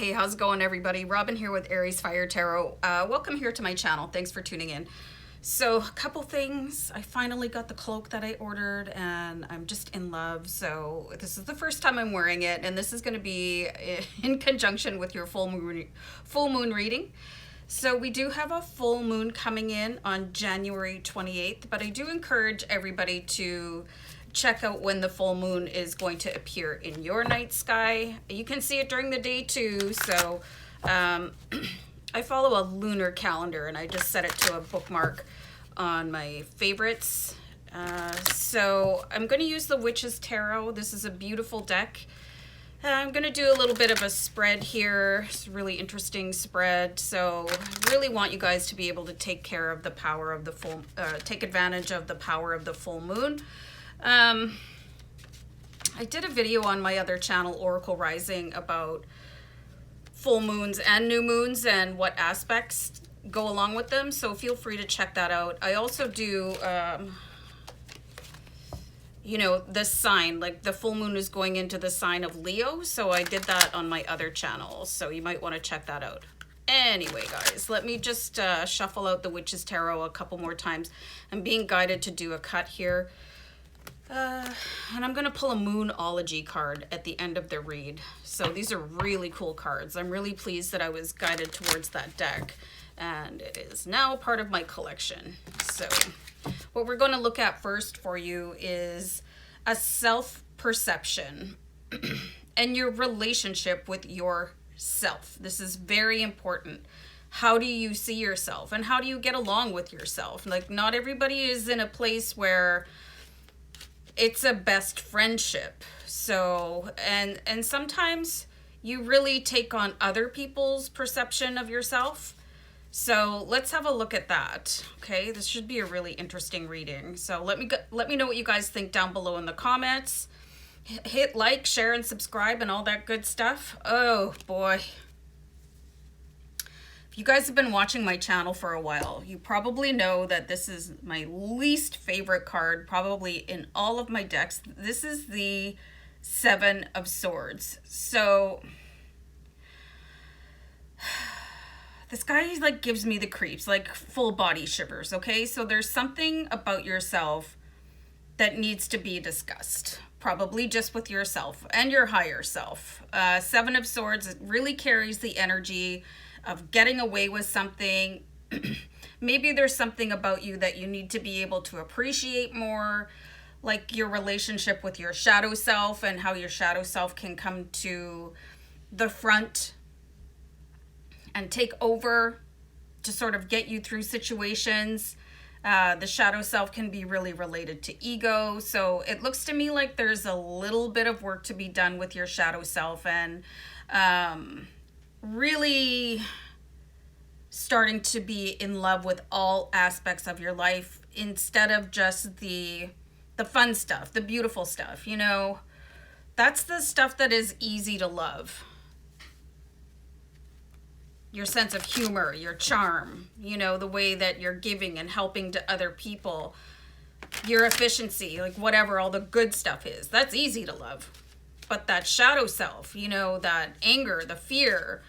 Hey, how's it going, everybody? Robin here with AriesFireTarot. Welcome here to my channel. Thanks for tuning in. So, a couple things. I finally got the cloak that I ordered, and I'm just in love. So, this is the first time I'm wearing it, and this is going to be in conjunction with your full moon reading. So, we do have a full moon coming in on January 28th, but I do encourage everybody to check out when the full moon is going to appear in your night sky. You can see it during the day too. So I follow a lunar calendar, and I just set it to a bookmark on my favorites. So I'm going to use the Witch's Tarot. This is a beautiful deck. I'm going to do a little bit of a spread here. It's a really interesting spread. So I really want you guys to be able to take care of the power of the take advantage of the power of the full moon. I did a video on my other channel, Oracle Rising, about full moons and new moons and what aspects go along with them, so feel free to check that out. I also do, you know, the sign, like the full moon is going into the sign of Leo, so I did that on my other channel, so you might want to check that out. Anyway, guys, let me just shuffle out the Witch's Tarot a couple more times. I'm being guided to do a cut here. And I'm going to pull a Moonology card at the end of the read. So these are really cool cards. I'm really pleased that I was guided towards that deck, and it is now part of my collection. So what we're going to look at first for you is a self-perception and your relationship with yourself. This is very important. How do you see yourself, and how do you get along with yourself? Like, not everybody is in a place where it's a best friendship. So, and sometimes you really take on other people's perception of yourself. So let's have a look at that. Okay, this should be a really interesting reading. So let me know what you guys think down below in the comments. Hit like, share, and subscribe, and all that good stuff. Oh boy. If you guys have been watching my channel for a while, you probably know that this is my least favorite card, probably in all of my decks. This is the Seven of Swords. So this guy like gives me the creeps, like full body shivers, okay? So there's something about yourself that needs to be discussed, probably just with yourself and your higher self. Seven of Swords, it really carries the energy of getting away with something. Maybe there's something about you that you need to be able to appreciate more, like your relationship with your shadow self and how your shadow self can come to the front and take over to sort of get you through situations. The shadow self can be really related to ego. So it looks to me like there's a little bit of work to be done with your shadow self, and really starting to be in love with all aspects of your life instead of just the fun stuff, the beautiful stuff. You know, that's the stuff that is easy to love. Your sense of humor, your charm, you know, the way that you're giving and helping to other people, your efficiency, like whatever all the good stuff is, that's easy to love. But that shadow self, you know, that anger, the fear,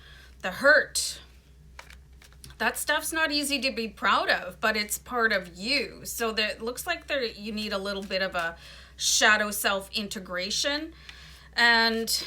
the hurt, that stuff's not easy to be proud of, but it's part of you. So that it looks like you need a little bit of a shadow self integration. And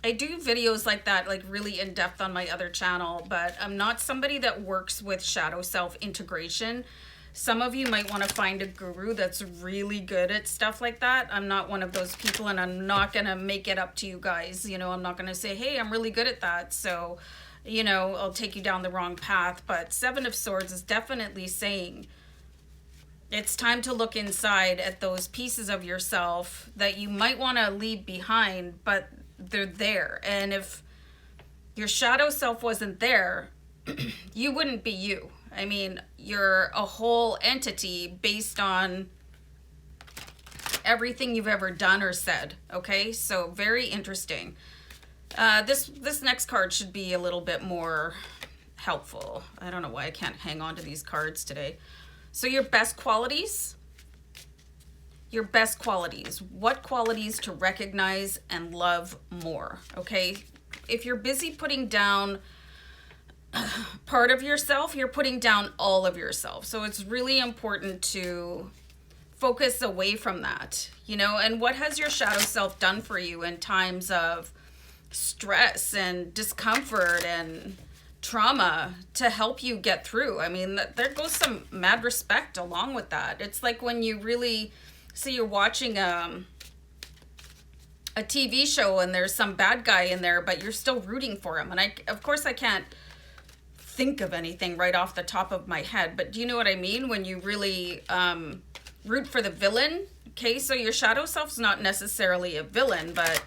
I do videos like that, like really in depth on my other channel, but I'm not somebody that works with shadow self integration. Some of you might want to find a guru that's really good at stuff like that. I'm not one of those people, and I'm not going to make it up to you guys. You know, I'm not going to say, hey, I'm really good at that, so, you know, I'll take you down the wrong path. But Seven of Swords is definitely saying it's time to look inside at those pieces of yourself that you might want to leave behind, but they're there. And if your shadow self wasn't there, you wouldn't be you. I mean, you're a whole entity based on everything you've ever done or said, okay? So very interesting. This next card should be a little bit more helpful. I don't know why I can't hang on to these cards today. So your best qualities. Your best qualities. What qualities to recognize and love more, okay? if you're busy putting down part of yourself, you're putting down all of yourself. So it's really important to focus away from that, and what has your shadow self done for you in times of stress and discomfort and trauma to help you get through? I mean, there goes some mad respect along with that. It's like when you really see you're watching a TV show and there's some bad guy in there, but you're still rooting for him. And of course I can't think of anything right off the top of my head, but do you know what I mean? When you really root for the villain. Okay, so your shadow self's not necessarily a villain, but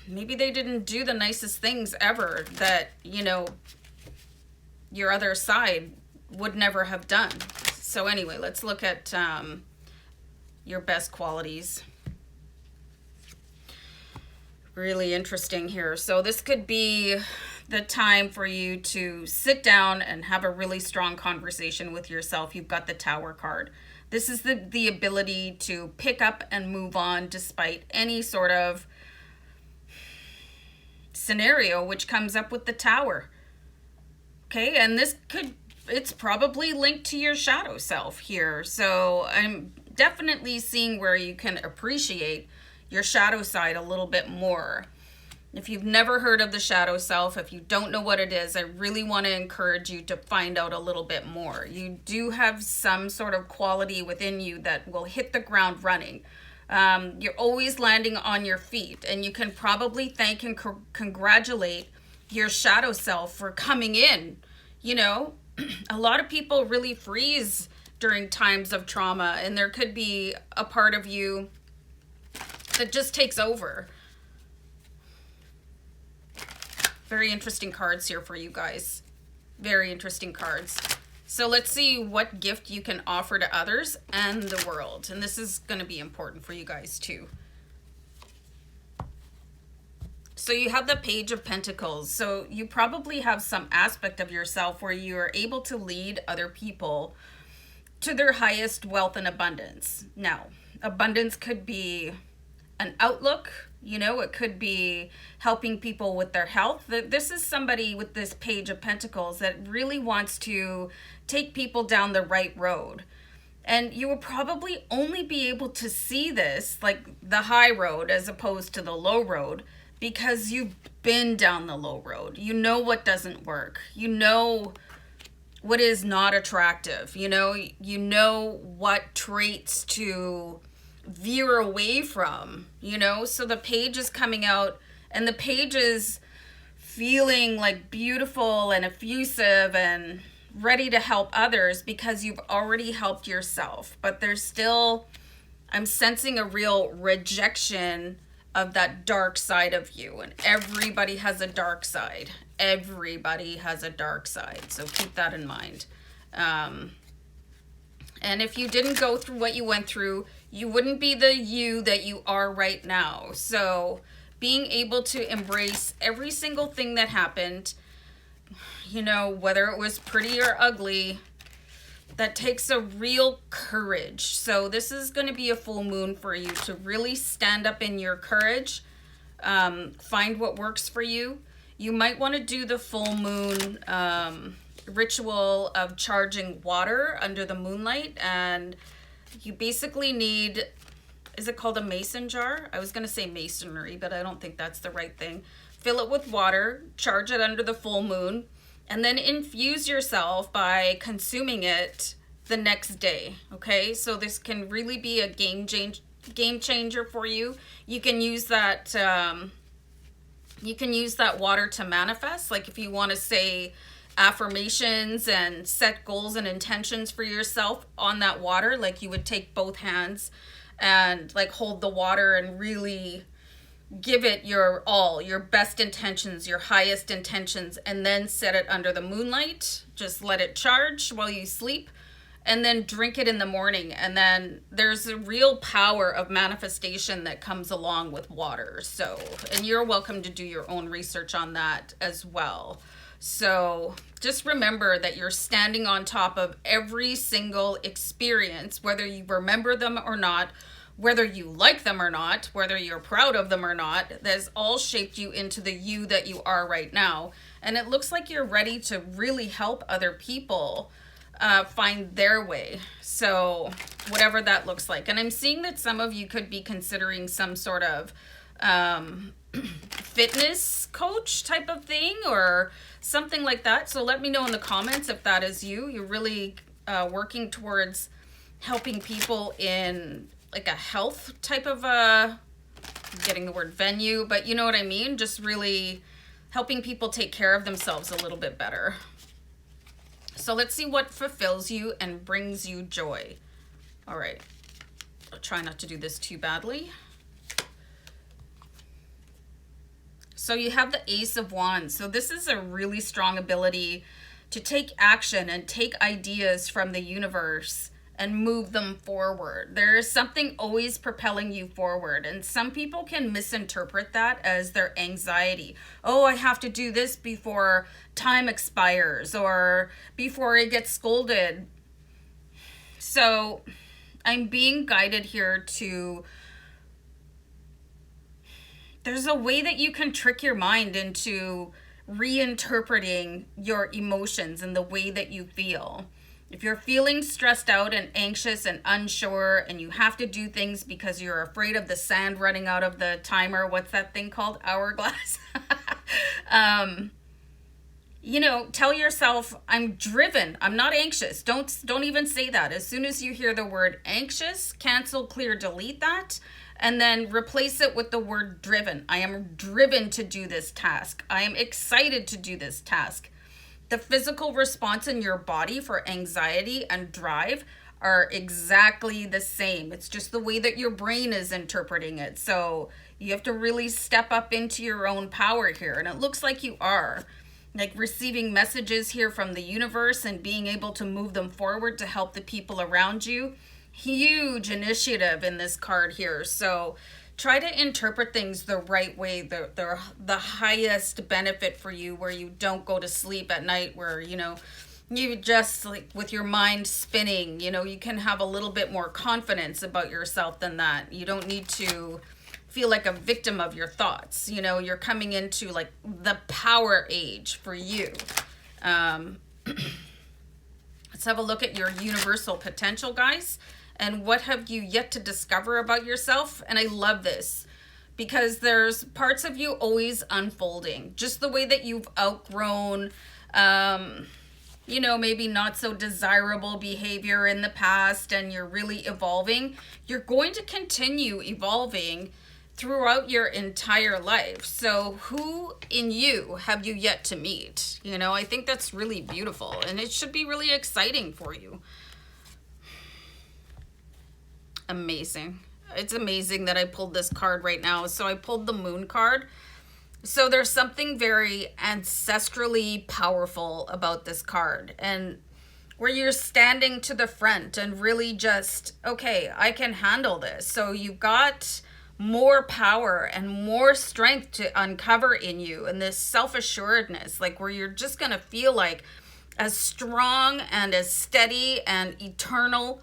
maybe they didn't do the nicest things ever that, your other side would never have done. So anyway, let's look at your best qualities. Really interesting here. So this could be the time for you to sit down and have a really strong conversation with yourself. You've got the Tower card. This is the ability to pick up and move on despite any sort of scenario which comes up with the Tower. Okay, and it's probably linked to your shadow self here. So I'm definitely seeing where you can appreciate your shadow side a little bit more. If you've never heard of the shadow self, if you don't know what it is, I really want to encourage you to find out a little bit more. You do have some sort of quality within you that will hit the ground running. You're always landing on your feet, and you can probably thank and congratulate your shadow self for coming in. A lot of people really freeze during times of trauma, and there could be a part of you that just takes over. Very interesting cards here for you guys. Very interesting cards. So let's see what gift you can offer to others and the world. And this is going to be important for you guys too. So you have the Page of Pentacles. So you probably have some aspect of yourself where you are able to lead other people to their highest wealth and abundance. Now, abundance could be an outlook, it could be helping people with their health. This is somebody with this Page of Pentacles that really wants to take people down the right road. And you will probably only be able to see this, like the high road as opposed to the low road, because you've been down the low road. You know what doesn't work. You know what is not attractive. You know what traits to veer away from, so the page is coming out, and the page is feeling like beautiful and effusive and ready to help others because you've already helped yourself. But there's still, I'm sensing a real rejection of that dark side of you, and everybody has a dark side. Everybody has a dark side, so keep that in mind. And if you didn't go through what you went through, you wouldn't be the you that you are right now. So being able to embrace every single thing that happened, whether it was pretty or ugly, that takes a real courage. So this is going to be a full moon for you to really stand up in your courage, find what works for you. You might want to do the full moon ritual of charging water under the moonlight, and you basically need, is it called a mason jar? I was going to say masonry, but I don't think that's the right thing. Fill it with water, charge it under the full moon, and then infuse yourself by consuming it the next day. Okay, so this can really be a game changer for you. You can use that water to manifest. Like if you want to say affirmations and set goals and intentions for yourself on that water, like you would take both hands and like hold the water and really give it your all, your best intentions, your highest intentions, and then set it under the moonlight. Just let it charge while you sleep, and then drink it in the morning. And then there's a real power of manifestation that comes along with water. So, and you're welcome to do your own research on that as well. So just remember that you're standing on top of every single experience, whether you remember them or not, whether you like them or not, whether you're proud of them or not, that's all shaped you into the you that you are right now. And it looks like you're ready to really help other people find their way. So whatever that looks like. And I'm seeing that some of you could be considering some sort of fitness coach type of thing or something like that. So let me know in the comments if that is you. You're really working towards helping people in like a health type of I'm getting the word venue, but you know what I mean? Just really helping people take care of themselves a little bit better. So let's see what fulfills you and brings you joy. All right. I'll try not to do this too badly. So you have the Ace of Wands. So this is a really strong ability to take action and take ideas from the universe and move them forward. There is something always propelling you forward. And some people can misinterpret that as their anxiety. Oh, I have to do this before time expires or before I get scolded. So I'm being guided here to, there's a way that you can trick your mind into reinterpreting your emotions and the way that you feel. If you're feeling stressed out and anxious and unsure and you have to do things because you're afraid of the sand running out of the timer, what's that thing called? Hourglass. You know, tell yourself, I'm driven. I'm not anxious. Don't even say that. As soon as you hear the word anxious, cancel, clear, delete that, and then replace it with the word driven. I am driven to do this task. I am excited to do this task. The physical response in your body for anxiety and drive are exactly the same. It's just the way that your brain is interpreting it. So you have to really step up into your own power here. And it looks like you are. Like receiving messages here from the universe and being able to move them forward to help the people around you. Huge initiative in this card here. So try to interpret things the right way, the highest benefit for you, where you don't go to sleep at night, where, you know, you just like with your mind spinning, you know, you can have a little bit more confidence about yourself than that. You don't need to feel like a victim of your thoughts. You know, you're coming into like the power age for you. Let's have a look at your universal potential, guys. And what have you yet to discover about yourself? And I love this because there's parts of you always unfolding, just the way that you've outgrown, you know, maybe not so desirable behavior in the past, and you're really evolving. You're going to continue evolving throughout your entire life. So who in you have you yet to meet? You know, I think that's really beautiful, and it should be really exciting for you. Amazing. It's amazing that I pulled this card right now. So I pulled the Moon card. So there's something very ancestrally powerful about this card, and where you're standing to the front and really just, okay, I can handle this. So you've got more power and more strength to uncover in you, and this self-assuredness, like where you're just going to feel like as strong and as steady and eternal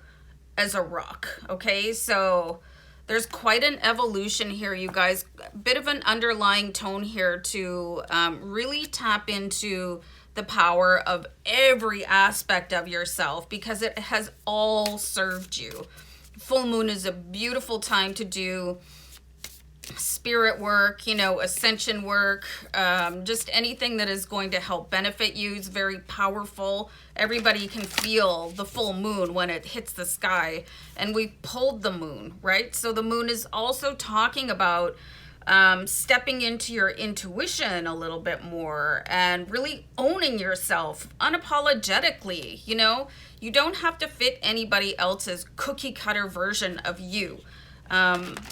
as a rock. Okay, so there's quite an evolution here, you guys. A bit of an underlying tone here to really tap into the power of every aspect of yourself, because it has all served you. Full moon is a beautiful time to do spirit work, you know, ascension work, just anything that is going to help benefit you. Is very powerful. Everybody can feel the full moon when it hits the sky, and we pulled the moon, right? So the moon is also talking about stepping into your intuition a little bit more and really owning yourself unapologetically. You know, you don't have to fit anybody else's cookie cutter version of you.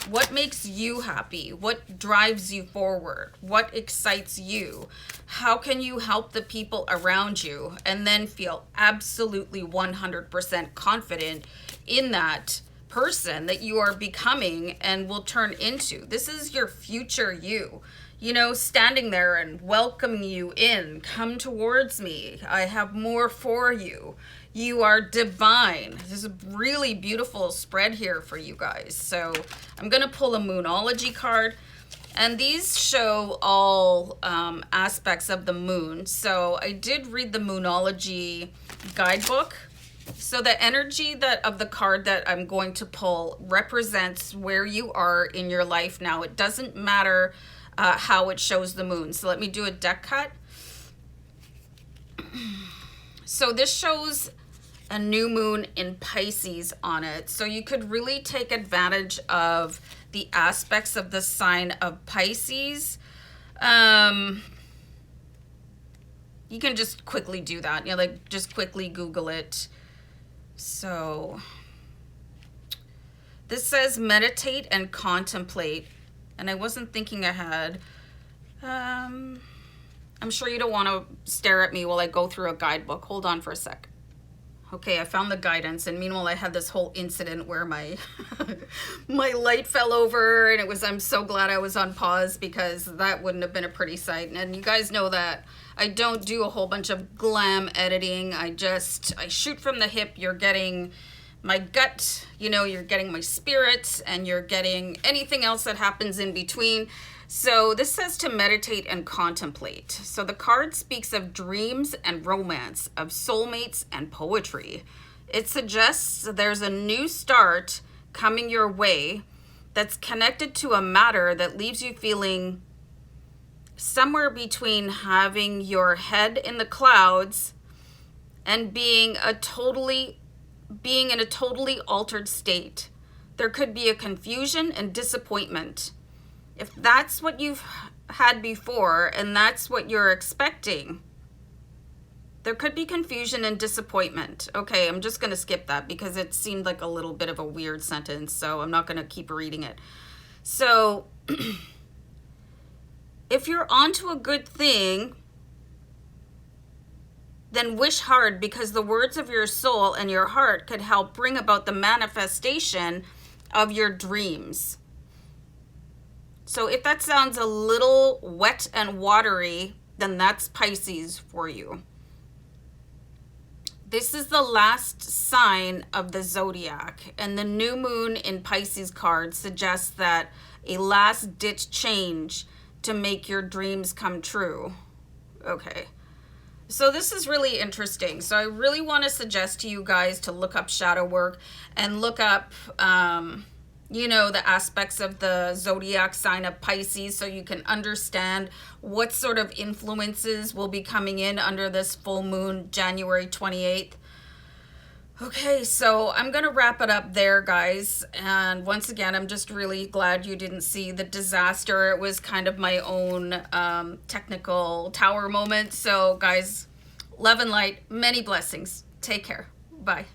What makes you happy? What drives you forward? What excites you? How can you help the people around you? And then feel absolutely 100% confident in that person that you are becoming and will turn into. This is your future you. You know, standing there and welcoming you in. Come towards me. I have more for you. You are divine. This is a really beautiful spread here for you guys. So I'm going to pull a Moonology card. And these show all aspects of the moon. So I did read the Moonology guidebook. So the energy of the card that I'm going to pull represents where you are in your life now. It doesn't matter how it shows the moon. So let me do a deck cut. So this shows a new moon in Pisces on it. So you could really take advantage of the aspects of the sign of Pisces. You can just quickly do that. You know, like just quickly Google it. So this says meditate and contemplate. And I wasn't thinking ahead. I'm sure you don't want to stare at me while I go through a guidebook. Hold on for a sec. Okay, I found the guidance, and meanwhile I had this whole incident where my my light fell over, and I'm so glad I was on pause, because that wouldn't have been a pretty sight. And you guys know that I don't do a whole bunch of glam editing. I shoot from the hip. You're getting my gut, you know, you're getting my spirit, and you're getting anything else that happens in between. So this says to meditate and contemplate. So the card speaks of dreams and romance, of soulmates and poetry. It suggests there's a new start coming your way that's connected to a matter that leaves you feeling somewhere between having your head in the clouds and being in a totally altered state. There could be a confusion and disappointment. If that's what you've had before and that's what you're expecting, there could be confusion and disappointment. Okay, I'm just going to skip that because it seemed like a little bit of a weird sentence, so I'm not going to keep reading it. So if you're onto a good thing, then wish hard, because the words of your soul and your heart could help bring about the manifestation of your dreams. So if that sounds a little wet and watery, then that's Pisces for you. This is the last sign of the zodiac, and the new moon in Pisces card suggests that a last-ditch change to make your dreams come true. Okay. So this is really interesting. So I really want to suggest to you guys to look up shadow work and look up you know, the aspects of the zodiac sign of Pisces, so you can understand what sort of influences will be coming in under this full moon, January 28th. Okay, so I'm going to wrap it up there, guys. And once again, I'm just really glad you didn't see the disaster. It was kind of my own technical tower moment. So, guys, love and light, many blessings. Take care. Bye.